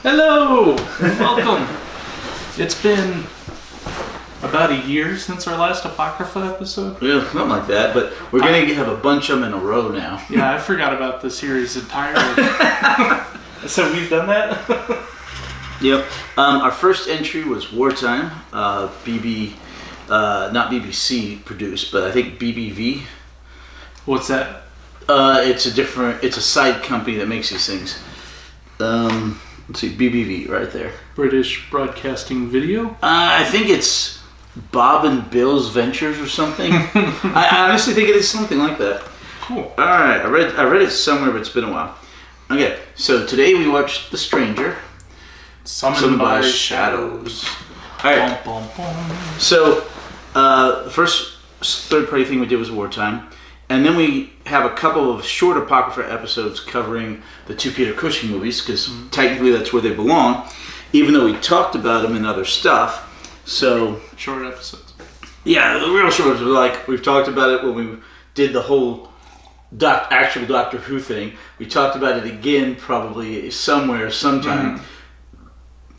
Hello! Welcome! It's been about a year since our last Apocrypha episode. Yeah, something like that, but we're going to have a bunch of them in a row now. Yeah, I forgot about the series entirely. So we've done that? Yep. Our first entry was Wartime. Not BBC produced, but I think BBV. What's that? It's a side company that makes these things. Let's see, BBV right there. British Broadcasting Video? I think it's Bob and Bill's Ventures or something. I honestly think it is something like that. Cool. All right, I read it somewhere, but it's been a while. Okay, so today we watched The Stranger. Summoned by Shadows. All right. Bum, bum, bum. So the first third-party thing we did was Wartime. And then we have a couple of short Apocrypha episodes covering the two Peter Cushing movies, because technically that's where they belong, even though we talked about them in other stuff. So Short episodes. yeah, the real short ones, like we've talked about it when we did the whole actual Doctor Who thing. We talked about it again probably somewhere, sometime.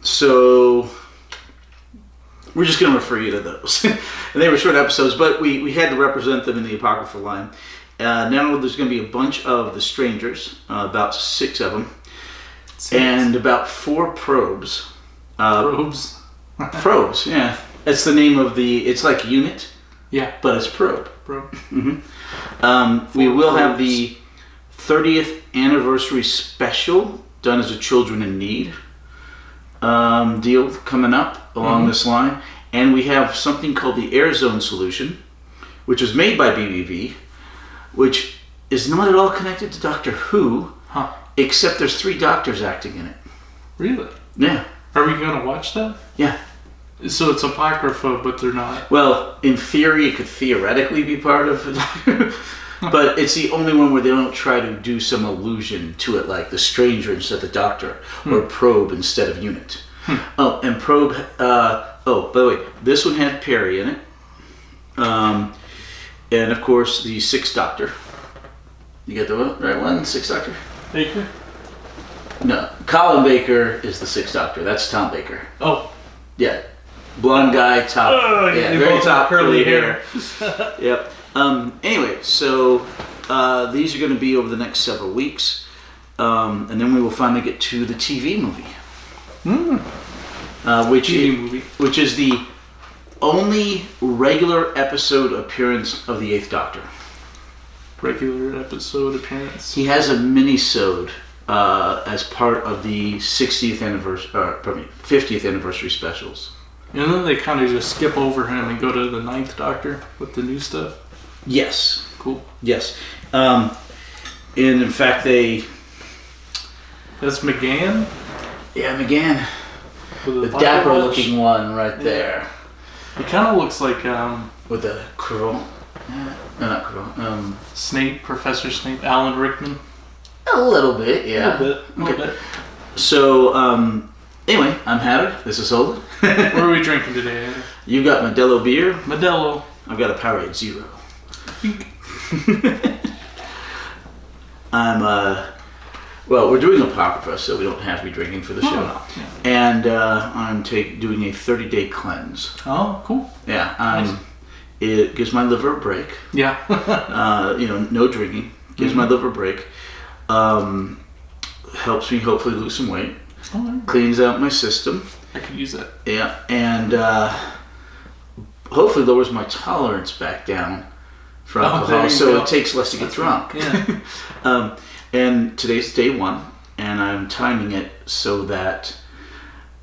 So we're just going to refer you to those. And they were short episodes, but we had to represent them in the Apocrypha line. Now there's going to be a bunch of The Strangers, about 6 of them, and about 4 probes. Probes? Probes, yeah. That's the name of it's like unit, Yeah. but it's probe. Probe. We will have the 30th anniversary special done as a Children in Need deal coming up along this line. And we have something called the Air Zone Solution, which is made by BBV, which is not at all connected to Doctor Who, except there's 3 doctors acting in it. Really? Yeah. Are we going to watch that? Yeah. So it's Apocrypha, but they're not. Well, in theory, it could theoretically be part of it, but it's the only one where they don't try to do some allusion to it, like the Stranger instead of the Doctor, or Probe instead of Unit. Oh, and Probe. By the way, this one had Perry in it, and of course the 6th Doctor. You get the right one, 6th Doctor. Baker? No, Colin Baker is the 6th Doctor. That's Tom Baker. Oh. Yeah. Blonde guy, top. Oh, yeah, they very both top, have curly hair. Yep. Anyway, so these are going to be over the next several weeks, and then we will finally get to the TV movie, which is the only regular episode appearance of the 8th Doctor. Regular episode appearance. He has a mini-sode as part of the 50th anniversary specials. And then they kind of just skip over him and go to the 9th Doctor with the new stuff. Yes. Cool. Yes. And in fact, That's McGann? Yeah, McGann. With The dapper-looking one right there. He kind of looks like With the curl. No, not curl. Snape, Professor Snape, Alan Rickman. A little bit, yeah. A little bit. So, anyway, I'm Howard. This is Holden. What are we drinking today, Andy? You got Modelo beer. Modelo. I've got a Powerade Zero. Well, we're doing Apocrypha, so we don't have to be drinking for the show. Yeah. And I'm doing a 30-day cleanse. Oh, cool. Yeah. Nice. It gives my liver a break. Yeah. No drinking. Gives my liver a break. Helps me hopefully lose some weight. Oh, Cleans out my system. I could use that. Yeah, and hopefully lowers my tolerance back down for alcohol, so it takes less to get drunk. Yeah. And today's day 1, and I'm timing it so that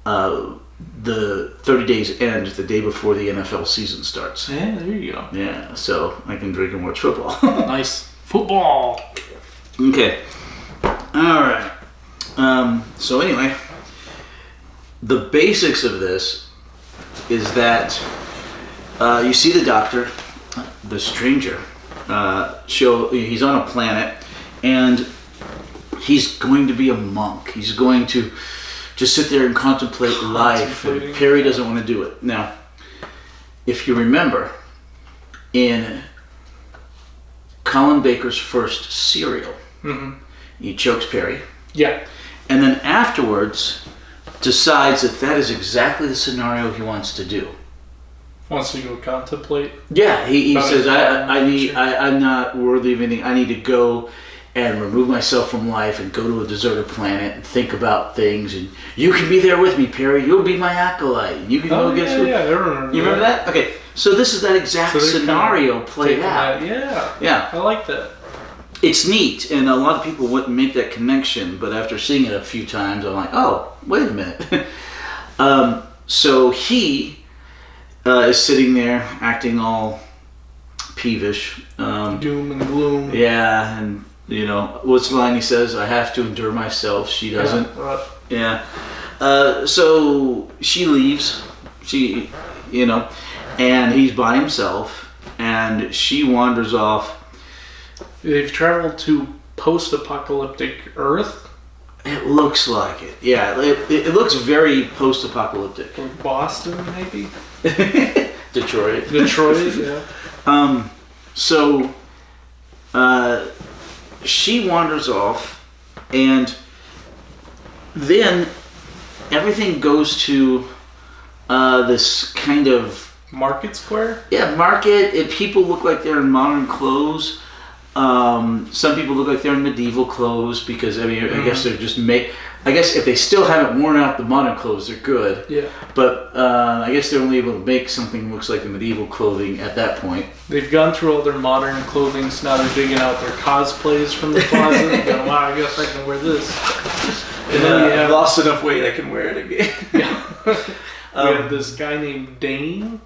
the 30 days end the day before the NFL season starts. Yeah, there you go. Yeah, so I can drink and watch football. Nice. Football. Okay. All right. So anyway, the basics of this is that you see the Doctor, the Stranger, he's on a planet, and he's going to be a monk. He's going to just sit there and contemplate life, and Perry doesn't want to do it. Now, if you remember, in Colin Baker's first serial, he chokes Perry. Yeah. And then afterwards, decides that is exactly the scenario he wants to do. Wants to go contemplate. Yeah, he About says, his I'm not worthy of anything. I need to go and remove myself from life and go to a deserted planet and think about things. And you can be there with me, Perry. You'll be my acolyte. And you can go get food. Yeah, I remember. You remember that? Okay, so this is that exact scenario played out. Yeah, I like that. It's neat, and a lot of people wouldn't make that connection, but after seeing it a few times, I'm like, oh, wait a minute. So he is sitting there acting all peevish. Doom and gloom. Yeah, and what's the line he says? I have to endure myself. She doesn't. Yeah. So she leaves. And he's by himself, and she wanders off. They've traveled to post-apocalyptic Earth. It looks like it. Yeah, it looks very post-apocalyptic. Or Boston, maybe? Detroit, yeah. So she wanders off, and then everything goes to this kind of market square. Yeah, market. People look like they're in modern clothes. Some people look like they're in medieval clothes because I guess they're just I guess if they still haven't worn out the modern clothes, they're good. Yeah. But I guess they're only able to make something that looks like the medieval clothing at that point. They've gone through all their modern clothing, so now they're digging out their cosplays from the closet and going, wow, I guess I can wear this. And then I've lost enough weight I can wear it again. Yeah. We have this guy named Dane.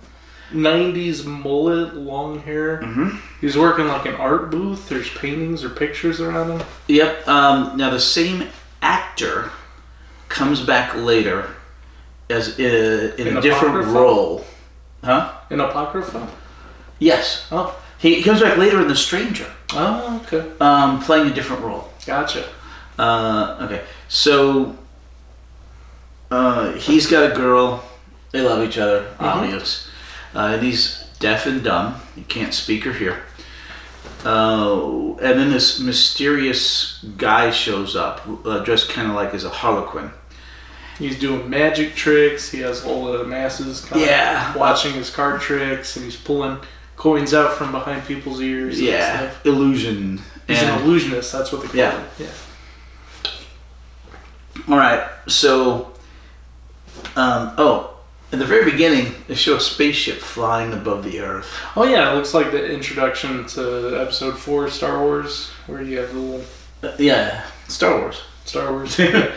90s mullet, long hair. Mm-hmm. He's working like an art booth. There's paintings or pictures around him. Yep. Now the same actor comes back later as in a different role. Huh? In Apocrypha? Yes. Oh. He comes back later in The Stranger. Oh, okay. Playing a different role. Gotcha. Okay. So he's got a girl. They love each other. Obvious. And he's deaf and dumb. He can't speak or hear. And then this mysterious guy shows up, dressed kind of like as a harlequin. He's doing magic tricks. He has all the masses watching his card tricks, and he's pulling coins out from behind people's ears. Yeah, illusion. He's an illusionist. That's what they call him. Yeah. All right. So, in the very beginning, they show a spaceship flying above the Earth. Oh yeah, it looks like the introduction to Episode 4 Star Wars, where you have the little... Star Wars. Star Wars. Help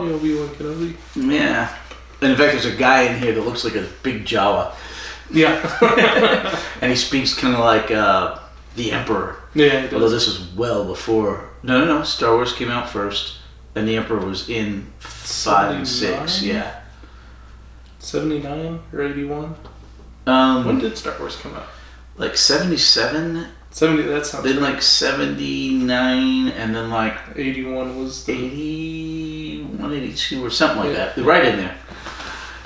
me, Obi-Wan Kenobi. Yeah. And in fact, there's a guy in here that looks like a big Jawa. Yeah. And he speaks kind of like the Emperor. Yeah, he does. Although this was well before... No. Star Wars came out first, and the Emperor was in 5 and 6. Yeah. 79 or 81? When did Star Wars come out? Like 77? 70, that sounds Then right. like 79, and then like 81 was the... 81, 82 or something like that. Right in there.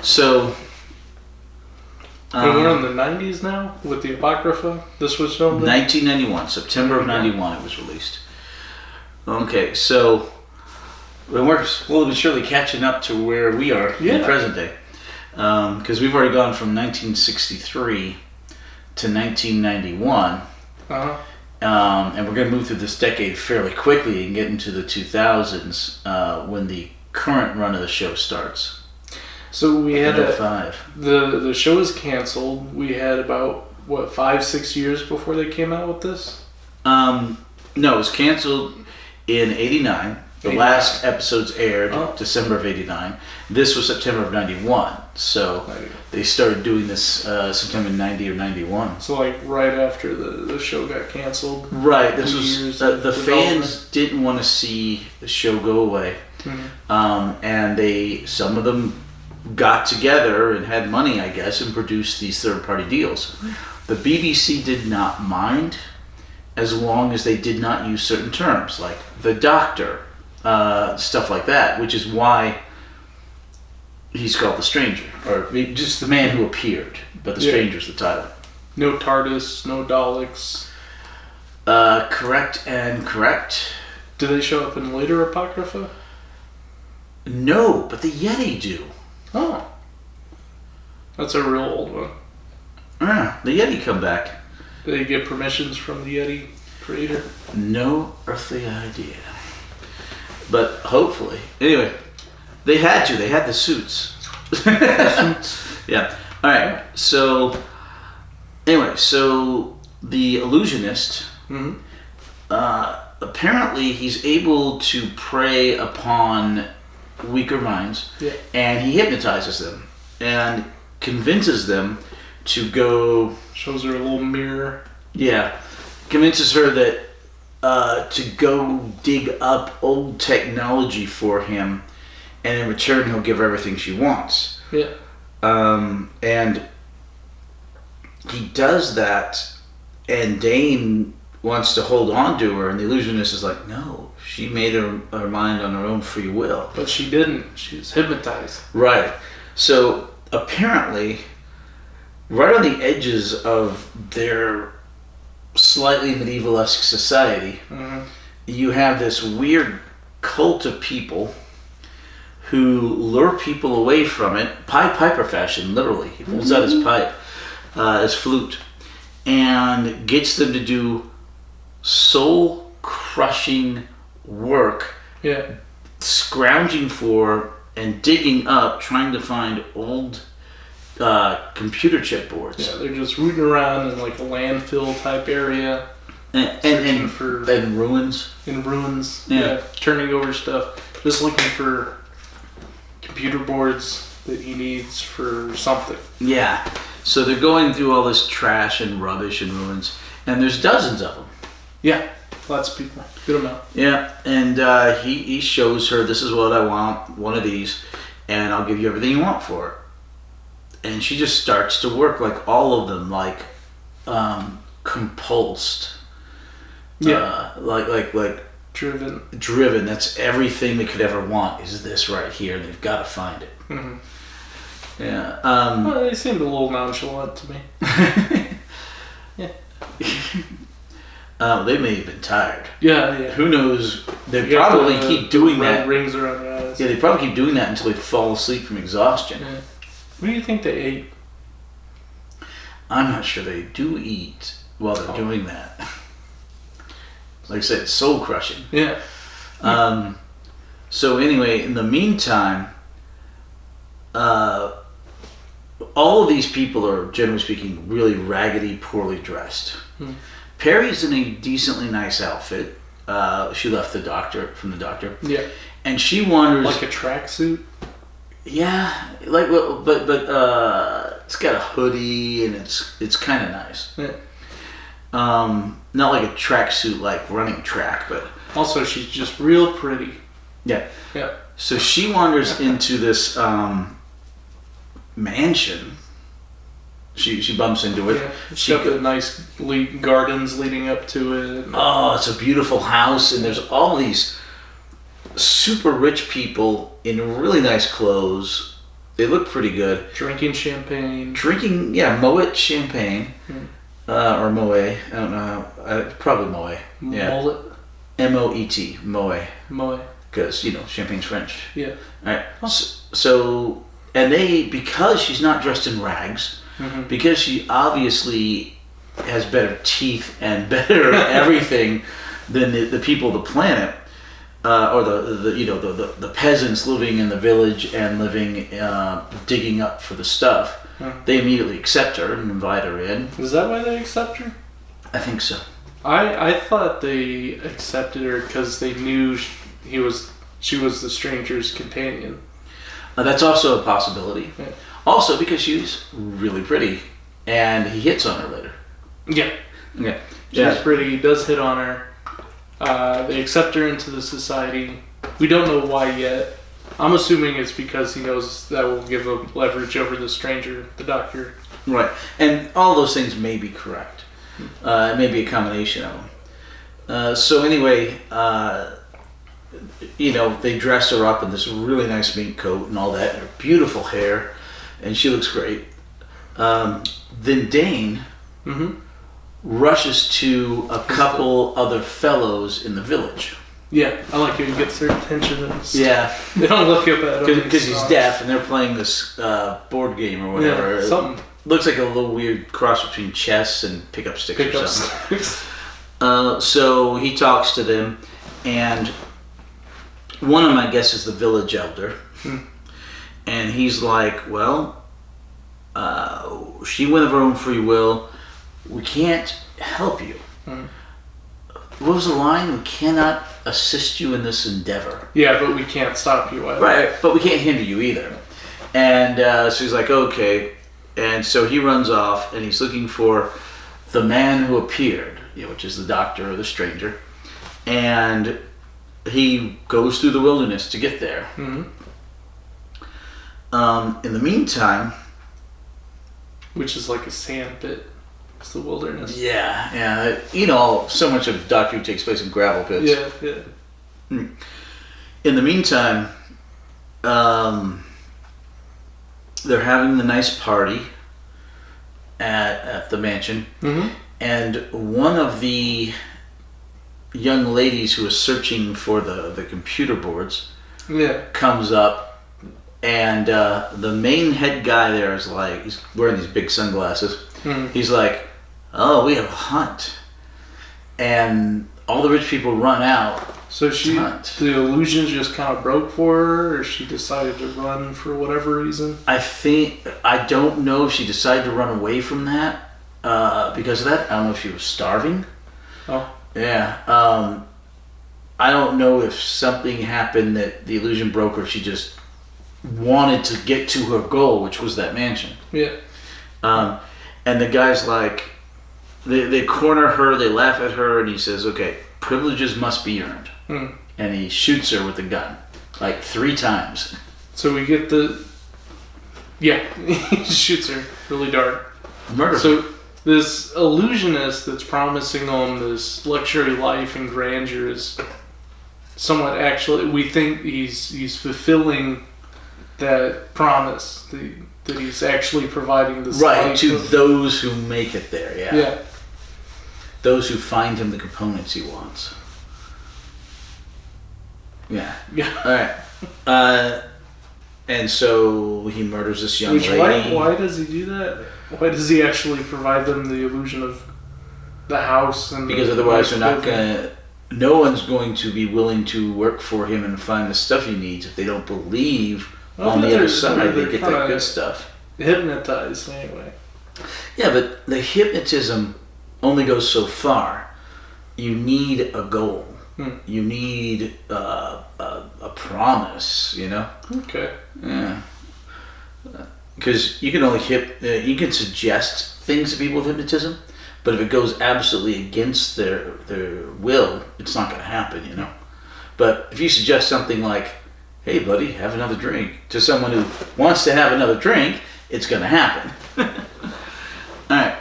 So... and we're in the 90s now with the Apocrypha? This was filmed in? 1991. September of 91 it was released. Okay, so... we're slowly but surely catching up to where we are in the present day. Because we've already gone from 1963 to 1991, and we're going to move through this decade fairly quickly and get into the 2000s when the current run of the show starts. So we had the show is canceled. We had about 5-6 years before they came out with this. No, it was canceled in '89. The last episodes aired December of '89. This was September of '91. So they started doing this September '90 or '91. So like right after the show got canceled. Right. This was the fans didn't want to see the show go away, and some of them got together and had money, I guess, and produced these third-party deals. The BBC did not mind as long as they did not use certain terms like the Doctor. Stuff like that, which is why he's called the Stranger, or just the man who appeared, but the Stranger's the title. No TARDIS, no Daleks. Correct and correct. Do they show up in later Apocrypha? No, but the Yeti do. Oh. That's a real old one. Yeah, the Yeti come back. Did they get permissions from the Yeti creator? No earthly idea. But hopefully. Anyway, they had to. They had the suits. Yeah. All right. So, anyway, so the illusionist, apparently he's able to prey upon weaker minds, and he hypnotizes them and convinces them to go. Shows her a little mirror. Yeah. Convinces her that to go dig up old technology for him, and in return he'll give her everything she wants. Yeah. And he does that, and Dane wants to hold on to her, and the illusionist is like, no, she made her mind on her own free will. But she didn't. She was hypnotized. Right. So apparently, right on the edges of their slightly medieval-esque society, you have this weird cult of people who lure people away from it, Pied Piper fashion, literally. He pulls out his pipe, his flute, and gets them to do soul-crushing work, scrounging for and digging up, trying to find old computer chip boards. Yeah, they're just rooting around in like a landfill type area, and for ruins. In ruins, turning over stuff, just looking for computer boards that he needs for something. Yeah, so they're going through all this trash and rubbish and ruins, and there's dozens of them. Yeah, lots of people, good amount. Yeah, and he shows her, this is what I want, one of these, and I'll give you everything you want for it. And she just starts to work like all of them, like compulsed. Yeah. Like driven. That's everything they could ever want is this right here, and they've got to find it. Yeah. Well, they seemed a little nonchalant to me. Yeah. They may have been tired. Yeah. Who knows? They probably keep doing that. Rings around their eyes. Yeah, they probably keep doing that until they fall asleep from exhaustion. Yeah. What do you think they ate? I'm not sure they do eat while they're doing that. Like I said, it's soul crushing. Yeah. So anyway, in the meantime, all of these people are, generally speaking, really raggedy, poorly dressed. Perry's in a decently nice outfit. She left from the doctor. Yeah. And she wanders like a tracksuit. Yeah, like but it's got a hoodie and it's kind of nice. Yeah. Not like a tracksuit like running track, but also she's just real pretty. Yeah. Yeah. So she wanders into this mansion. She bumps into it. Yeah. It's got the nice gardens leading up to it. Oh, it's a beautiful house, and there's all these super rich people in really nice clothes. They look pretty good. Drinking champagne. Moet champagne. Or Moet. I don't know. Probably Moet. Yeah. Mullet. M-O-E-T. Moet. Moet. Because, champagne's French. Yeah. Alright. So, and because she's not dressed in rags, because she obviously has better teeth and better everything than the people of the planet, or the peasants living in the village and digging up for the stuff, they immediately accept her and invite her in. Is that why they accept her? I think so. I thought they accepted her because they knew she was the stranger's companion. That's also a possibility. Yeah. Also because she's really pretty, and he hits on her later. Yeah. Yeah. She's pretty. He does hit on her. They accept her into the society. We don't know why yet. I'm assuming it's because he knows that will give him leverage over the stranger, the doctor. Right. And all those things may be correct. It may be a combination of them. So anyway, they dress her up in this really nice mink coat and all that, and her beautiful hair, and she looks great. Then Dane rushes to a couple other fellows in the village. Yeah, I like how he gets their attention. Yeah. They don't look up at him. Because he's deaf and they're playing this board game or whatever. Yeah, something. Looks like a little weird cross between chess and pick-up sticks or something. So he talks to them, and one of them, I guess, is the village elder. And he's like, well, she went of her own free will. We can't help you. What was the line? We cannot assist you in this endeavor. Yeah, but we can't stop you either. Right, but we can't hinder you either. And so he's like, okay. And so he runs off, and he's looking for the man who appeared, which is the doctor or the stranger. And he goes through the wilderness to get there. In the meantime... Which is like a sand pit. It's the wilderness. Yeah. So much of Doctor Who takes place in gravel pits. Yeah. In the meantime, they're having the nice party at the mansion, and one of the young ladies who is searching for the computer boards comes up, and the main head guy there is like, he's wearing these big sunglasses. He's like, oh, we have a hunt, and all the rich people run out. So the illusion just kind of broke for her, or she decided to run for whatever reason? I don't know if she decided to run away from that because of that. I don't know if she was starving. Oh. Yeah. I don't know if something happened that the illusion broke, or she just wanted to get to her goal, which was that mansion. Yeah. And the guy's like, they corner her, they laugh at her, and he says, okay, privileges must be earned. And he shoots her with a gun, like 3 times. So we get he shoots her really dark. Murder. So this illusionist that's promising them this luxury life and grandeur is somewhat actually, we think he's fulfilling that promise, that he's actually providing this life to those who make it there. Yeah. Those who find him the components he wants. Yeah. All right. And so he murders this young lady. Why does he do that? Why does he actually provide them the illusion of the house? Because otherwise they're not gonna... No one's going to be willing to work for him and find the stuff he needs if they don't believe on the other side they get that good stuff. Hypnotized, anyway. Yeah, but the hypnotism only goes so far. You need a goal. You need a promise, Okay. Yeah. Because you can only you can suggest things to people with hypnotism, but if it goes absolutely against their will, it's not going to happen, But if you suggest something like, hey buddy, have another drink, to someone who wants to have another drink, it's going to happen. Alright.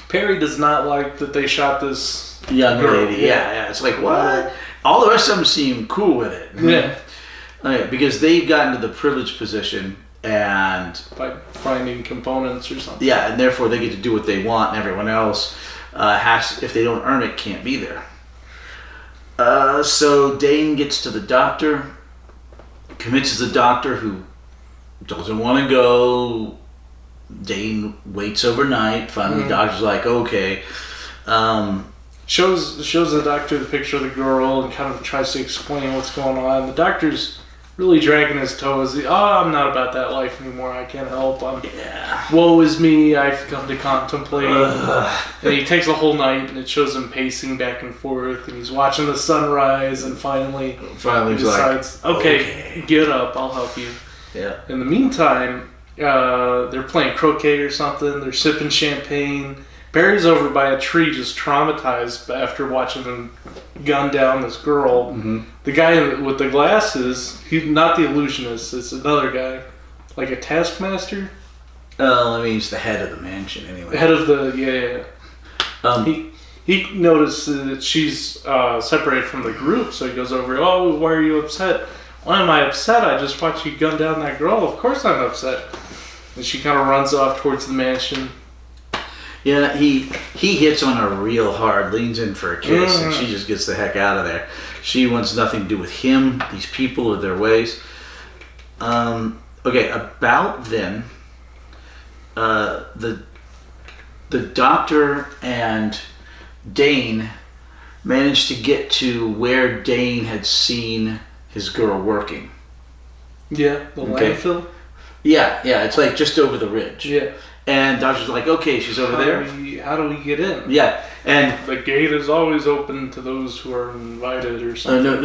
Perry does not like that they shot this young girl. lady. Yeah. It's like, what? All the rest of them seem cool with it. Yeah. Okay, because they've gotten to the privileged position and... By finding components or something. Yeah, and therefore they get to do what they want, and everyone else if they don't earn it, can't be there. So Dane gets to the doctor, convinces the doctor, who doesn't want to go. Dane waits overnight. Finally, the doctor's like, okay. Shows the doctor the picture of the girl and kind of tries to explain what's going on. The doctor's really dragging his toes. I'm not about that life anymore. I can't help. Woe is me. I've come to contemplate. And he takes a whole night, and it shows him pacing back and forth, and he's watching the sunrise, and finally he decides, like, okay, get up. I'll help you. Yeah. In the meantime, they're playing croquet or something. They're sipping champagne. Barry's over by a tree, just traumatized after watching them gun down this girl. The guy with the glasses, he's not the illusionist, it's another guy. Like a taskmaster? He's the head of the mansion anyway. The head of the, He notices that she's separated from the group, so he goes over, why are you upset? Why am I upset? I just watched you gun down that girl. Of course I'm upset. And she kind of runs off towards the mansion. Yeah, he hits on her real hard, leans in for a kiss, and she just gets the heck out of there. She wants nothing to do with him, these people, or their ways. Okay, about then, the doctor and Dane managed to get to where Dane had seen his girl working. Yeah, the landfill? Yeah, it's like just over the ridge. Yeah. And doctor's like, okay, she's over there. How do we get in? Yeah, and the gate is always open to those who are invited or something. No,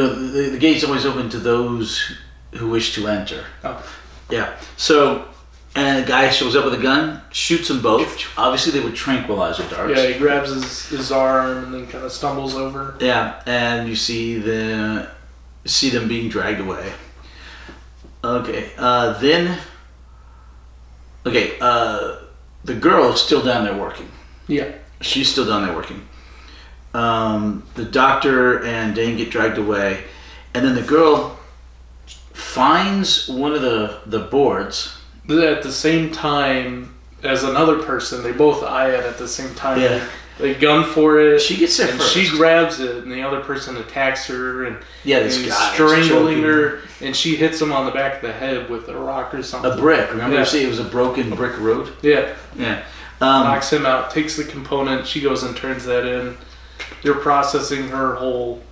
the gate's always open to those who wish to enter. Oh. Yeah, so, and a guy shows up with a gun, shoots them both. Obviously, they were tranquilizer darts. Yeah, he grabs his arm and then kind of stumbles over. Yeah, and you see them being dragged away. Okay, the girl is still down there working. Yeah. She's still down there working. The doctor and Dane get dragged away, and then the girl finds one of the boards. At the same time as another person, they both eye it at the same time. Yeah. They gun for it. She gets there and first. She grabs it, and the other person attacks her, and this he's guy strangling her, and she hits him on the back of the head with a rock or something. A brick. Remember, Yeah. it was a broken brick road. Yeah. Yeah. Knocks him out. Takes the component. She goes and turns that in. They're processing her whole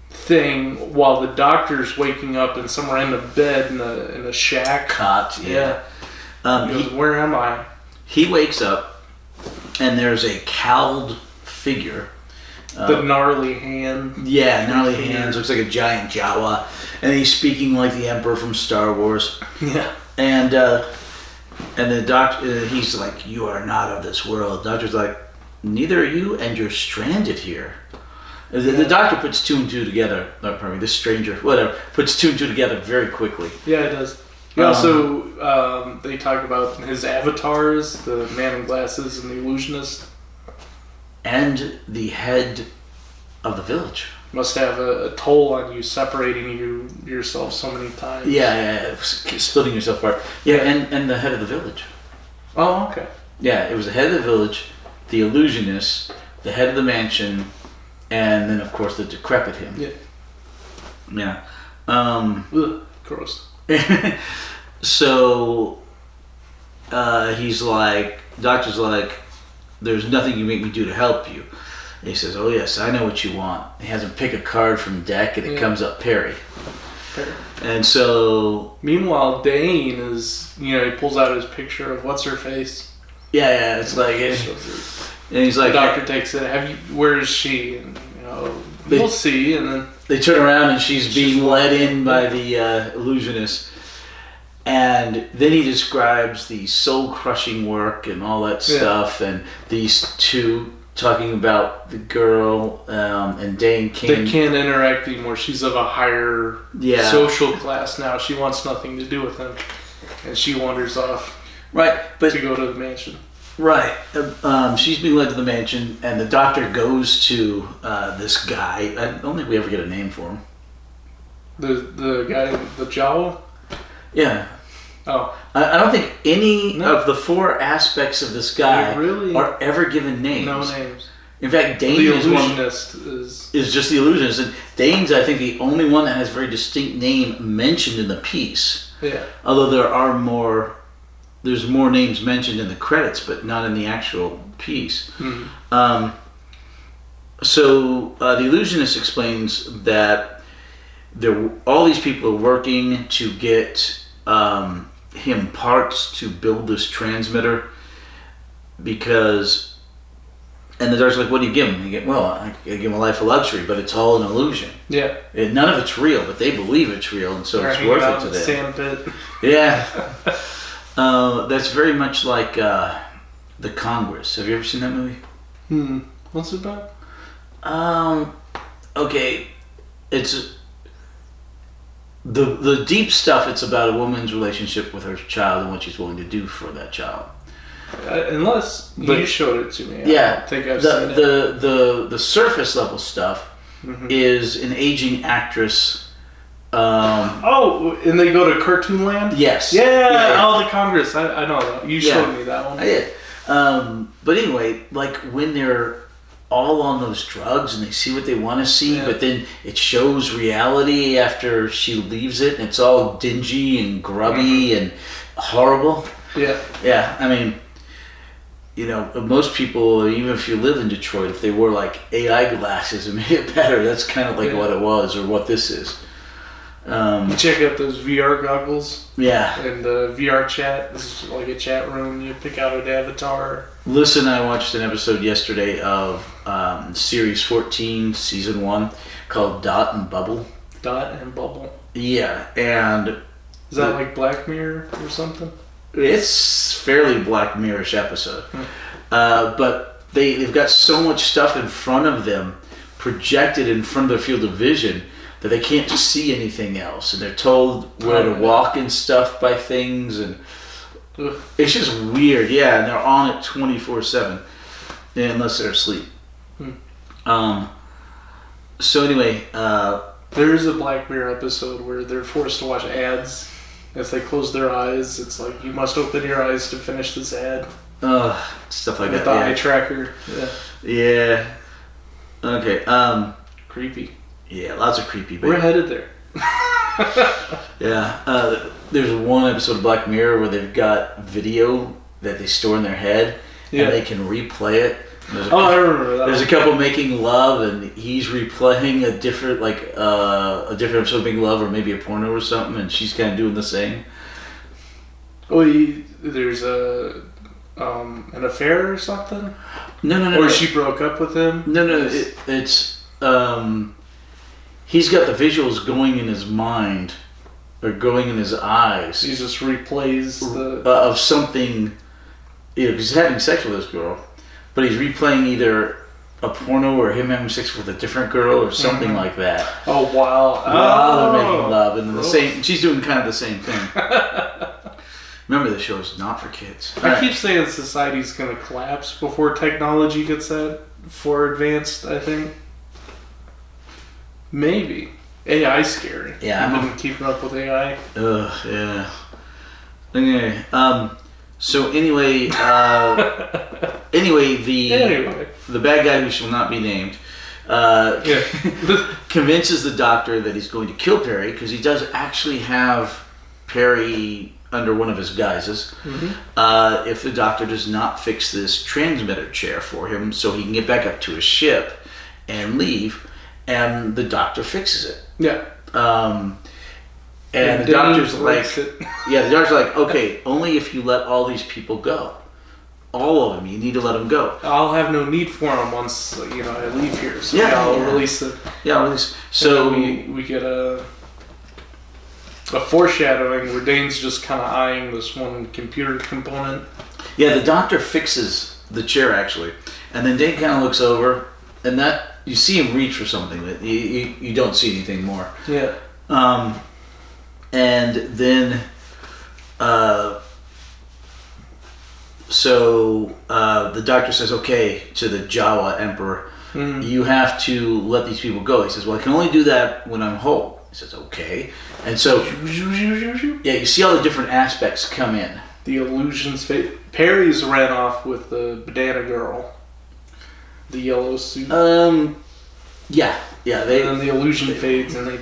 thing while the doctor's waking up in some random bed in a shack. Cot. Yeah. He goes, where am I? He wakes up, and there's a cowled figure. The gnarly hand. Yeah, gnarly hands. Looks like a giant Jawa, and he's speaking like the Emperor from Star Wars. Yeah. And the doctor, he's like, "You are not of this world." The doctor's like, "Neither are you, and you're stranded here." The doctor puts two and two together. No, pardon me. This stranger, whatever, puts two and two together very quickly. Yeah, it does. He also, they talk about his avatars, the man in glasses and the illusionist. And the head of the village. Must have a toll on you, separating yourself so many times. Yeah, splitting yourself apart. Yeah, and the head of the village. Oh, okay. Yeah, it was the head of the village, the illusionist, the head of the mansion, and then of course the decrepit him. Yeah. Yeah. Ugh, gross. So he's like, doctor's like, "There's nothing you make me do to help you." And he says, "Oh yes, I know what you want." He has him pick a card from deck, and it comes up Perry. And so, meanwhile, Dane is, he pulls out his picture of what's her face. Yeah, it's like, and he's like, the doctor takes it. Where is she? And we'll see. And then they turn around, and she's being led in by the illusionist. And then he describes the soul-crushing work and all that stuff, and these two talking about the girl, and Dane can't... They can't interact anymore. She's of a higher social class now. She wants nothing to do with him. And she wanders off to go to the mansion. Right. She's being led to the mansion, and the doctor goes to this guy. I don't think we ever get a name for him. The guy, the Jawa? Yeah. Oh. I don't think any of the four aspects of this guy are ever given names. No names. In fact, Dane the illusionist is just the illusionist. And Dane's, I think, the only one that has a very distinct name mentioned in the piece. Yeah. Although there's more names mentioned in the credits, but not in the actual piece. Mm-hmm. So the illusionist explains that all these people are working to get him parts to build this transmitter, because, and the doctor's like, "What do you give him?" I give him a life of luxury, but it's all an illusion. Yeah. None of it's real, but they believe it's real, and so it's worth it to them. Sandpit. Yeah. That's very much like The Congress. Have you ever seen that movie? What's it about? Okay, it's the deep stuff. It's about a woman's relationship with her child and what she's willing to do for that child. But you showed it to me. Yeah, I don't think I've seen it. The surface level stuff is an aging actress. And they go to Cartoon Land? Yes. Yeah. The Congress. I know that. You showed me that one. I did. But anyway, like when they're all on those drugs and they see what they want to see, but then it shows reality after she leaves it, and it's all dingy and grubby and horrible. Yeah. Yeah, I mean, most people, even if you live in Detroit, if they wore like AI glasses, it made it better. That's kind of like what it was, or what this is. You check out those VR goggles. Yeah. And the VR chat. This is like a chat room. You pick out an avatar. Lisa and I watched an episode yesterday of Series 14, Season 1, called Dot and Bubble. Dot and Bubble. Yeah, and... Is that like Black Mirror or something? It's fairly Black Mirror-ish episode. But they've got so much stuff in front of them, projected in front of their field of vision, that they can't see anything else. And they're told where to walk and stuff by things, and it's just weird. Yeah, and they're on it 24/7, unless they're asleep. So anyway... there is a Black Mirror episode where they're forced to watch ads. If they close their eyes, it's like, you must open your eyes to finish this ad. Stuff like with that. The eye tracker. Yeah. Okay. Creepy. Yeah, lots of creepy. We're headed there. Yeah. There's one episode of Black Mirror where they've got video that they store in their head, and they can replay it. I remember that. There's a couple making love, and he's replaying a different episode of Making Love, or maybe a porno or something, and she's kind of doing the same. Oh, there's an affair or something? No. Or she broke up with him? No. It's he's got the visuals going in his mind, or going in his eyes. He just replays of something. Because he's having sex with this girl. But he's replaying either a porno or him having sex with a different girl or something like that. Oh, wow. While they're making love. And she's doing kind of the same thing. Remember, the show is not for kids. I keep saying society's going to collapse before technology gets that far advanced, I think. Maybe. AI's scary. Yeah. I've been keeping up with AI. Yeah. Okay. So anyway, the bad guy who shall not be named convinces the doctor that he's going to kill Perry, because he does actually have Perry under one of his guises. If the doctor does not fix this transmitter chair for him, so he can get back up to his ship and leave, and the doctor fixes it. Yeah. And the doctor's like, the doctor's like, okay, only if you let all these people go. All of them, you need to let them go. I'll have no need for them once, I leave here. So I'll release them. Yeah, release. So we get a foreshadowing where Dane's just kind of eyeing this one computer component. Yeah, the doctor fixes the chair, actually. And then Dane kind of looks over, and that, you see him reach for something, but you don't see anything more. Yeah. And then, the doctor says, okay, to the Jawa emperor, you have to let these people go. He says, well, I can only do that when I'm whole. He says, okay. And so, you see all the different aspects come in. The illusions fade. Perry's ran off with the banana girl. The yellow suit. Yeah. And then the illusion fades, and they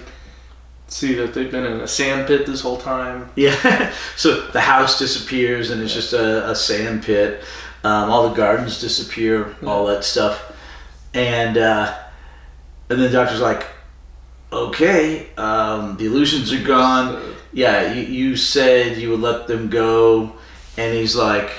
see that they've been in a sand pit this whole time. Yeah. So the house disappears, and it's just a sand pit. All the gardens disappear, all that stuff. And then the doctor's like, okay, the illusions are gone. Yeah, you said you would let them go. And he's like,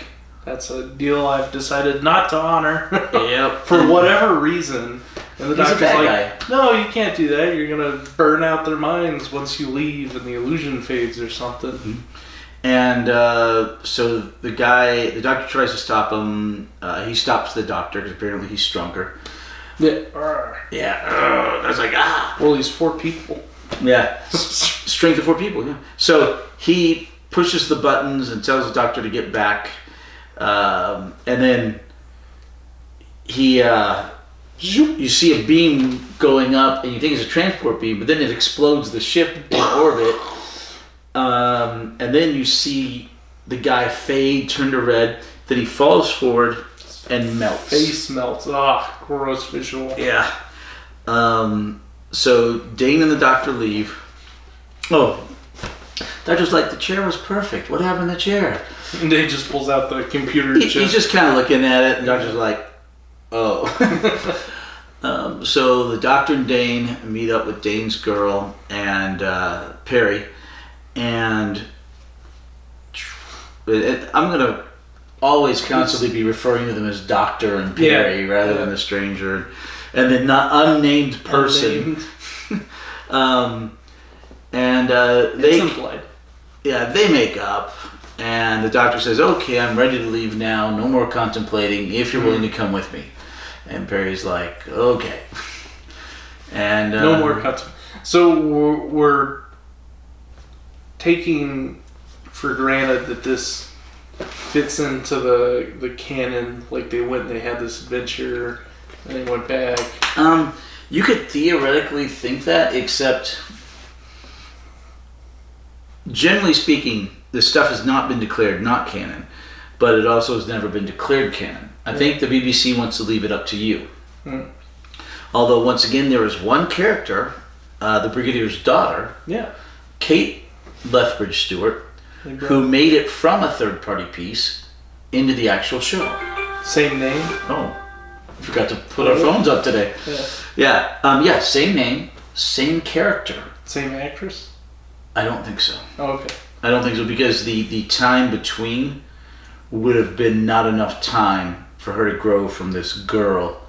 that's a deal I've decided not to honor. Yep. For whatever reason. And the doctor's like, guy. No, you can't do that. You're going to burn out their minds once you leave and the illusion fades or something. Mm-hmm. And so the doctor tries to stop him. He stops the doctor because apparently he's stronger. Yeah. Yeah. I was like, Well, he's 4 people. Yeah. Strength of 4 people, yeah. So he pushes the buttons and tells the doctor to get back. And then you see a beam going up, and you think it's a transport beam, but then it explodes the ship in orbit. And then you see the guy fade, turn to red, Then he falls forward and melts. Face melts. Ah, gross visual. Yeah. So Dane and the doctor leave. Oh, doctor's like, the chair was perfect. What happened to the chair? And Dane just pulls out the computer chip. He's just kind of looking at it, and the doctor's like, oh. So the doctor and Dane meet up with Dane's girl and Perry, and I'm gonna always constantly be referring to them as Doctor and Perry rather than the stranger, and the not unnamed person. They implied. Yeah, they make up, and the doctor says, "Okay, I'm ready to leave now. No more contemplating. If you're willing to come with me." And Perry's like, "Okay." And no more cuts. So we're taking for granted that this fits into the canon. Like they went and they had this adventure, and they went back. You could theoretically think that, except generally speaking, this stuff has not been declared not canon, but it also has never been declared canon. I think the BBC wants to leave it up to you. Although, once again, there is one character, the Brigadier's daughter, Kate Lethbridge Stewart, who made it from a third-party piece into the actual show. Same name? Oh, I forgot to put our phones up today. Yeah, same name, same character. Same actress? I don't think so. Oh, okay. I don't think so, because the time between would have been not enough time for her to grow from this girl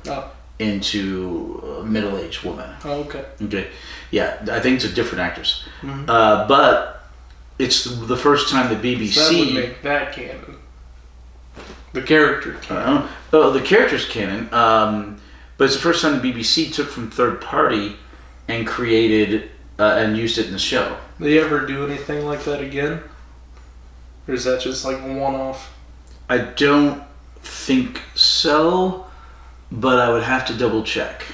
into a middle-aged woman. Oh, okay. Okay. Yeah, I think it's a different actress. But it's the first time the BBC... So that would make that canon. The character canon. The character's canon. But it's the first time the BBC took from third party and created and used it in the show. Will they ever do anything like that again? Or is that just like a one-off? I don't think so, but I would have to double check.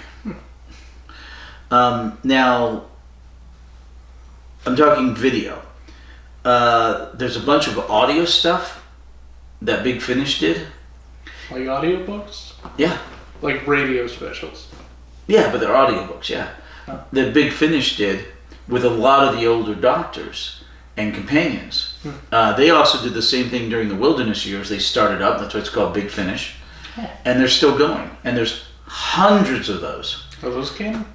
Now, I'm talking video. There's a bunch of audio stuff that Big Finish did. Like audiobooks? Yeah. Like radio specials? Yeah, but they're audiobooks, yeah. That Big Finish did with a lot of the older doctors and companions. They also did the same thing during the Wilderness years. They started up, that's why it's called Big Finish. And they're still going. And there's hundreds of those. Are those canon?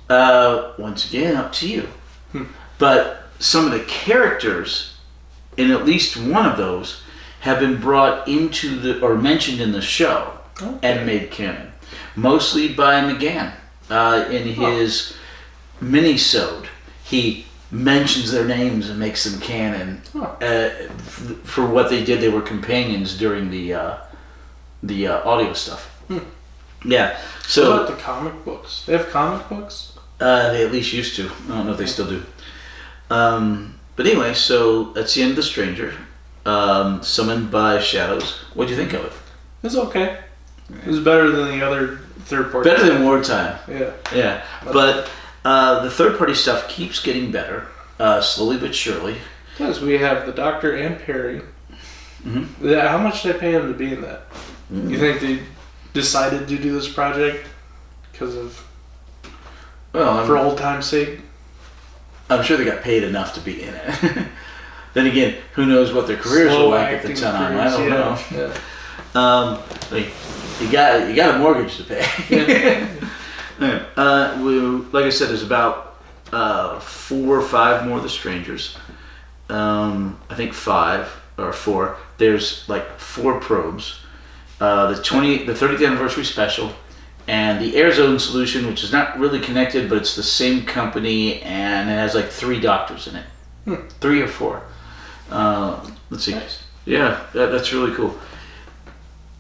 Once again, up to you. But some of the characters in at least one of those have been brought into or mentioned in the show and made canon. Mostly by McGann. In his mini-sode, he mentions their names and makes them canon. For what they did, they were companions during the audio stuff. Yeah. So what about the comic books? They have comic books? They at least used to. I don't know if they still do. But anyway, so that's the end of The Stranger. Summoned by Shadows. What'd you think of it? It's okay. It was better than the other third party. Better than Wartime. Yeah. Yeah. But the third party stuff keeps getting better, slowly but surely. Yes, we have the Doctor and Perry. How much did they pay them to be in that? You think they decided to do this project because of for old time's sake? I'm sure they got paid enough to be in it. Then again, who knows what their careers were like at the time? I don't know. You got a mortgage to pay. Like I said, there's about 4 or 5 more of The Strangers. I think 5 or 4. There's like 4 probes. The 30th anniversary special, and the Air Zone solution, which is not really connected, but it's the same company, and it has like 3 doctors in it. 3 or 4. Let's see. Nice. Yeah, that's really cool.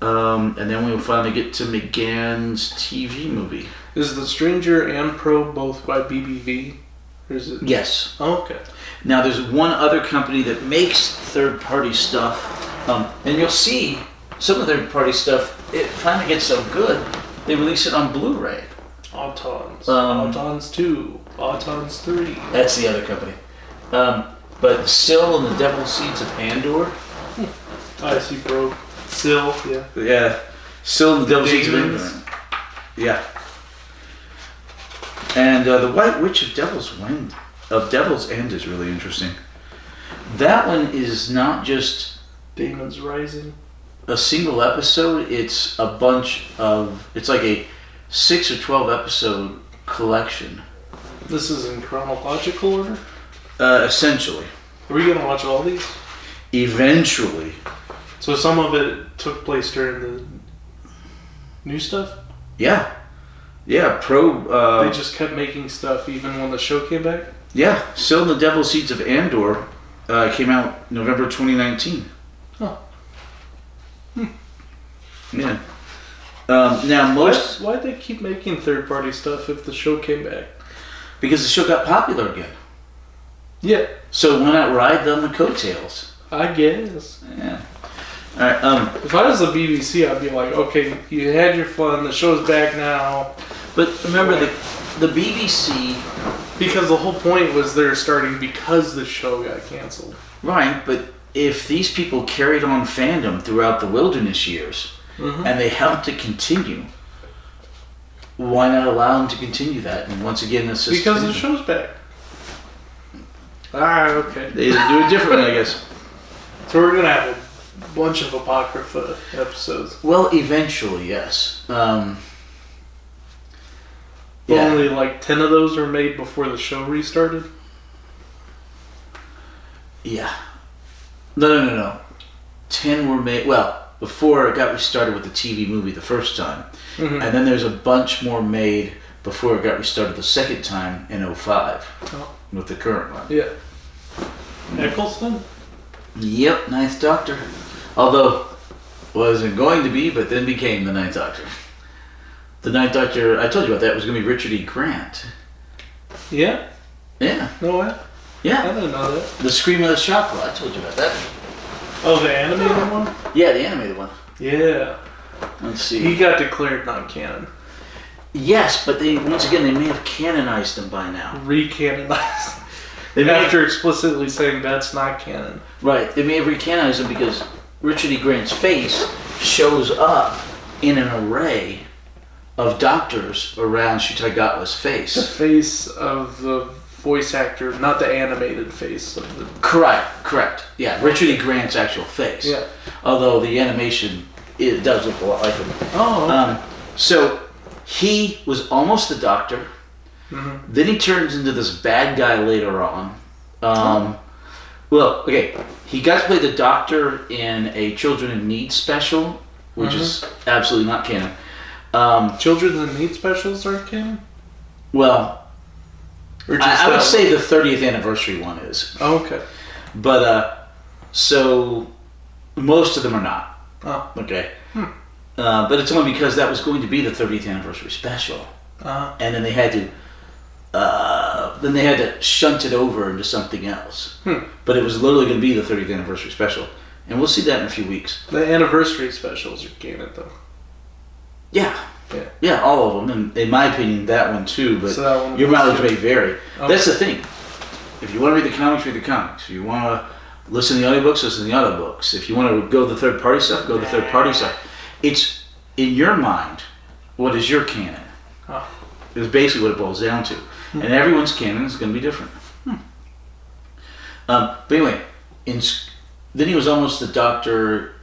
And then we'll finally get to McGann's TV movie. Is The Stranger and Probe both by BBV? Or is it? Yes. Oh, okay. Now there's one other company that makes third-party stuff, and you'll see some of their third-party stuff. It finally gets so good, they release it on Blu-ray. Autons. Autons 2. Autons 3. That's the other company. But Syl and the Devil Seeds of Andor. I see Probe. Still, yeah. Yeah. Still in the Devil's Seeds of Demons. Endor. Yeah. And the White Witch of Devil's End is really interesting. That one is not just Demons Rising. a single episode. It's a bunch of. It's like a 6 or 12 episode collection. This is in chronological order? Essentially. Are we going to watch all these? Eventually. So some of it took place during the new stuff? Yeah. Yeah, they just kept making stuff even when the show came back? Yeah, Still in the Devil's Seeds of Andor came out November 2019. Oh. Yeah. Now most... Why'd they keep making third-party stuff if the show came back? Because the show got popular again. Yeah. So why not ride on the coattails? I guess. Yeah. Alright, if I was the BBC, I'd be like, okay, you had your fun, the show's back now. But remember, the BBC... Because the whole point was they're starting because the show got canceled. Right, but if these people carried on fandom throughout the wilderness years, and they helped it continue, why not allow them to continue that? And once again, this is... Because the show's back. Ah, okay. They do it differently, I guess. So we're going to have a bunch of Apocrypha episodes. Well, eventually, yes. Yeah. Only like 10 of those were made before the show restarted? Yeah. No. 10 were made, well, before it got restarted with the TV movie the first time. And then there's a bunch more made before it got restarted the second time in 2005 with the current one. Yeah. Eccleston? Yep, Ninth Doctor. Although, wasn't going to be, but then became the Ninth Doctor. The Ninth Doctor, I told you about that, was going to be Richard E. Grant. Yeah? Yeah. No way? Yeah. I didn't know that. The Scream of the Chakra, I told you about that. Oh, the animated one? Yeah, the animated one. Yeah. Let's see. He got declared non-canon. Yes, but they once again, they may have canonized him by now. Recanonized. After explicitly saying that's not canon. Right, they may have recanonized him because Richard E. Grant's face shows up in an array of doctors around Shutagatwa's face. The face of the voice actor, not the animated face of the... Correct. Yeah, Richard E. Grant's actual face. Yeah. Although the animation, it does look a lot like him. Oh, okay. So, he was almost the Doctor. Then he turns into this bad guy later on. Well, okay, he got to play the Doctor in a Children in Need special, which is absolutely not canon. Children in Need specials aren't canon? Well, Or just I would that say the 30th anniversary one is. one? Oh, okay. But, so, most of them are not. Oh. Okay. But it's only because that was going to be the 30th anniversary special. And then they had to shunt it over into something else. But it was literally going to be the 30th anniversary special. And we'll see that in a few weeks. The anniversary specials are canon, though. Yeah, all of them. And in my opinion, that one too. But So that one your was mileage good. may vary. Okay. That's the thing. If you want to read the comics, read the comics. If you want to listen to the audiobooks, listen to the audiobooks. If you want to go the third party stuff, go the third party stuff. It's in your mind, what is your canon? Is basically what it boils down to. And everyone's canon is going to be different. But anyway, then he was almost the Doctor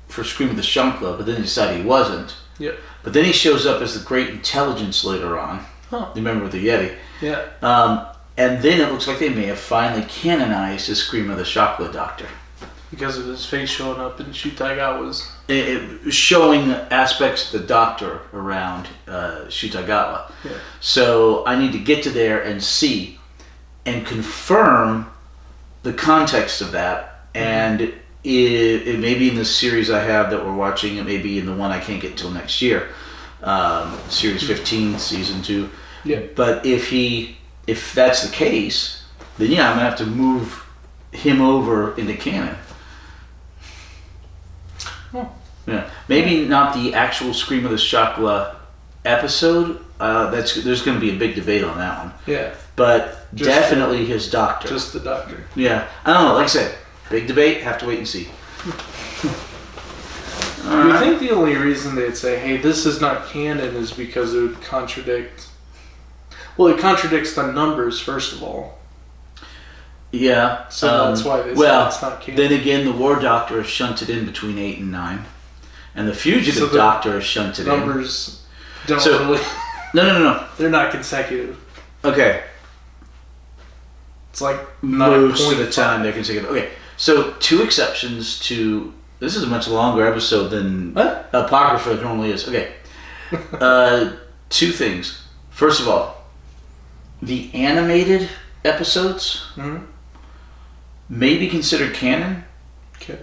for Scream of the Shankla, but then he decided he wasn't. Yeah. But then he shows up as the Great Intelligence later on. You remember with the Yeti? Yeah. And then it looks like they may have finally canonized his Scream of the Shankla Doctor. Because of his face showing up in Shutagawa's. Showing aspects of the Doctor around Shutagawa. Yeah. So I need to get to there and see and confirm the context of that. And it may be in the series I have that we're watching. It may be in the one I can't get till next year. Series 15, Season 2. Yeah. But if that's the case, then yeah, I'm going to have to move him over into canon. Yeah, maybe not the actual Scream of the Chakra episode. There's going to be a big debate on that one. Yeah. But Just definitely his Doctor. Just the Doctor. Yeah, I don't know. Like I said, big debate. Have to wait and see. You think the only reason they'd say, hey, this is not canon is because it would contradict... Well, it contradicts the numbers, first of all. Yeah. So that's why they say it's not canon. Then again, the War Doctor is shunted in between 8 and 9. And the Fugitive Doctor is shunted numbers don't really... No. They're not consecutive. Okay. It's like most of the time they're consecutive. Okay, so 2 exceptions to... This is a much longer episode than Apocrypha normally is. Okay. 2 things. First of all, the animated episodes may be considered canon. Okay.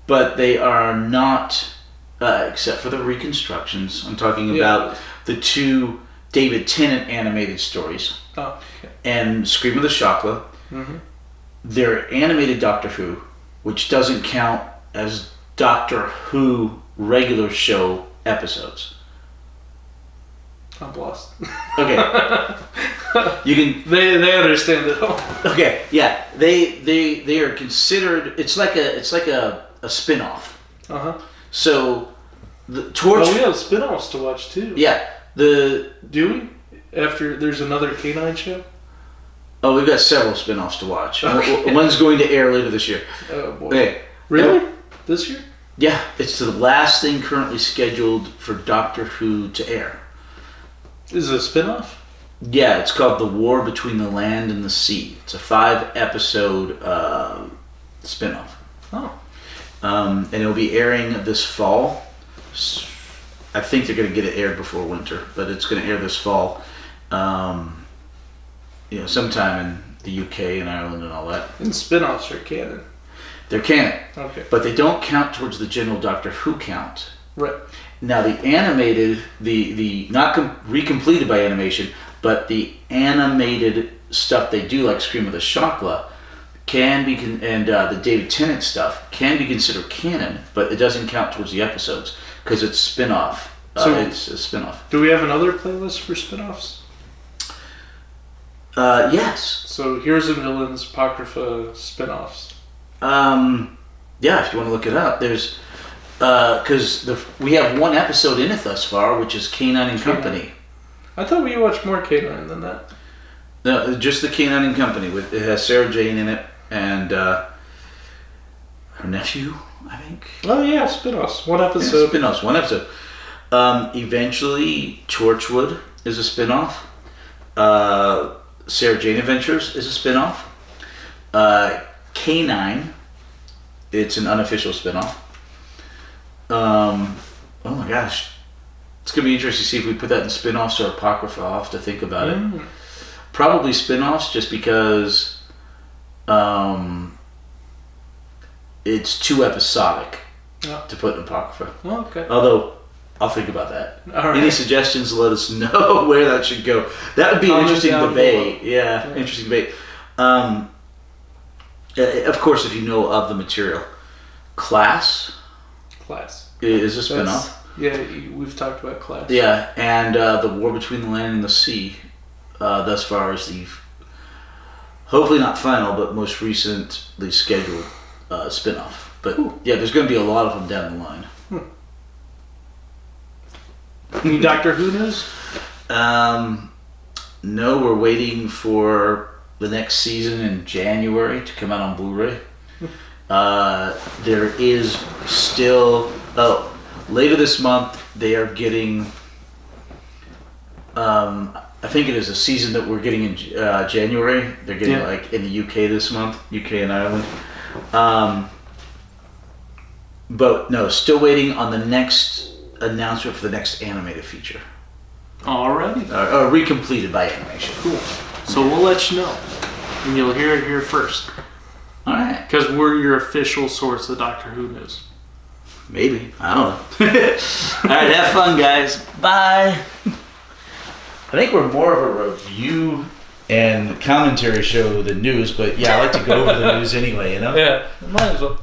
But they are not, except for the reconstructions. I'm talking about the 2 David Tennant animated stories. Oh, okay. And Scream of the Chakra. They're animated Doctor Who, which doesn't count as Doctor Who regular show episodes. I'm lost. Okay. You can. They understand it all. Okay. Yeah. They are considered. It's like a spin-off. So the Torch. Oh, we have spin-offs to watch too. Yeah. Do we? After there's another Canine show. Oh, we've got several spin-offs to watch. Okay. One's going to air later this year. Oh boy. Okay. Really? This year? Yeah, it's the last thing currently scheduled for Doctor Who to air. Is it a spin-off? Yeah, it's called The War Between the Land and the Sea. It's a 5-episode spin-off. Oh. And it'll be airing this fall. I think they're going to get it aired before winter, but it's going to air this fall. Sometime in the UK and Ireland and all that. And spin-offs are canon. They're canon. Okay. But they don't count towards the general Doctor Who count. Right. Now the animated, the not recompleted by animation, but the animated stuff they do, like Scream of the Chakra, can be and the David Tennant stuff can be considered canon, but it doesn't count towards the episodes because it's spin-off. It's a spin-off. Do we have another playlist for spin-offs? Yes. So Heroes and Villains, Apocrypha, spin-offs. Yeah, if you want to look it up, there's because we have 1 episode in it thus far, which is Canine and Company. I thought we watched more Canine than that. No, just the Canine and Company. It has Sarah Jane in it and her nephew, I think. Oh yeah, spin-offs. 1 episode. Yeah, spin-offs, 1 episode. Eventually, Torchwood is a spin-off. Sarah Jane Adventures is a spin-off. K9, it's an unofficial spin-off. Oh my gosh. It's going to be interesting to see if we put that in spin-offs or Apocrypha. I'll have to think about it. Probably spin-offs just because it's too episodic to put in Apocrypha. Oh, okay. Although, I'll think about that. All right. Any suggestions, let us know where that should go. That would be an interesting debate. Yeah, interesting debate. Of course, if you know of the material. Class is a spin-off. Yeah, we've talked about Class. Yeah, and The War Between the Land and the Sea, thus far as the, hopefully not final, but most recently scheduled spin-off. But yeah, there's going to be a lot of them down the line. Any Doctor Who news? No, we're waiting for the next season in January to come out on Blu-ray. There is still... later this month, they are getting... I think it is a season that we're getting in January. They're getting like in the UK this month, UK and Ireland. But no, still waiting on the next announcement for the next animated feature. Alrighty. Recompleted by animation. Cool. So we'll let you know. And you'll hear it here first. Alright. Because we're your official source of Doctor Who news. Maybe. I don't know. Alright, have fun, guys. Bye. I think we're more of a review and commentary show than news, but yeah, I like to go over the news anyway, you know? Yeah, might as well.